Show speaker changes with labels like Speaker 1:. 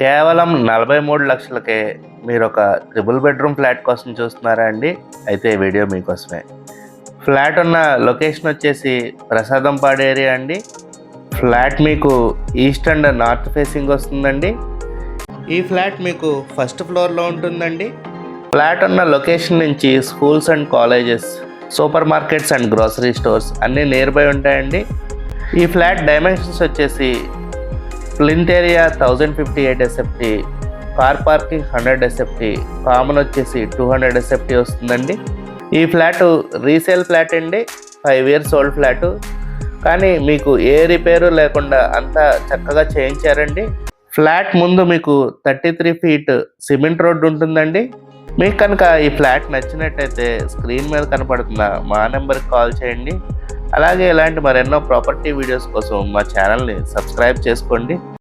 Speaker 1: కేవలం 43 లక్షలకే మీరు ఒక ట్రిపుల్ బెడ్రూమ్ ఫ్లాట్ కోసం చూస్తున్నారా అండి? అయితే ఈ వీడియో మీకోసమే. ఫ్లాట్ ఉన్న లొకేషన్ వచ్చేసి ప్రసాదంపాడు ఏరియా అండి. ఫ్లాట్ మీకు ఈస్ట్ అండ్ నార్త్ ఫేసింగ్ వస్తుందండి. ఈ ఫ్లాట్ మీకు ఫస్ట్ ఫ్లోర్లో ఉంటుందండి. ఫ్లాట్ ఉన్న లొకేషన్ నుంచి schools and colleges, super markets and grocery stores అన్నీ నియర్ బై ఉంటాయండి. ఈ ఫ్లాట్ డైమెన్షన్స్ వచ్చేసి plinth area 1058 SFT, car parking 100 SFT, common వచ్చేసి 200 SFT వస్తుందండి. ఈ ఫ్లాటు రీసేల్ ఫ్లాట్ అండి, 5 years ఓల్డ్ ఫ్లాటు. కానీ మీకు ఏ రిపేరు లేకుండా అంతా చక్కగా చేయించారండి. ఫ్లాట్ ముందు మీకు 33 feet సిమెంట్ రోడ్డు ఉంటుందండి. మీకు కనుక ఈ ఫ్లాట్ నచ్చినట్టయితే స్క్రీన్ మీద కనపడుతున్న మా నెంబర్కి కాల్ చేయండి. అలాగే ఇలాంటి మరెన్నో ప్రాపర్టీ వీడియోస్ కోసం మా ఛానల్ని సబ్స్క్రైబ్ చేసుకోండి.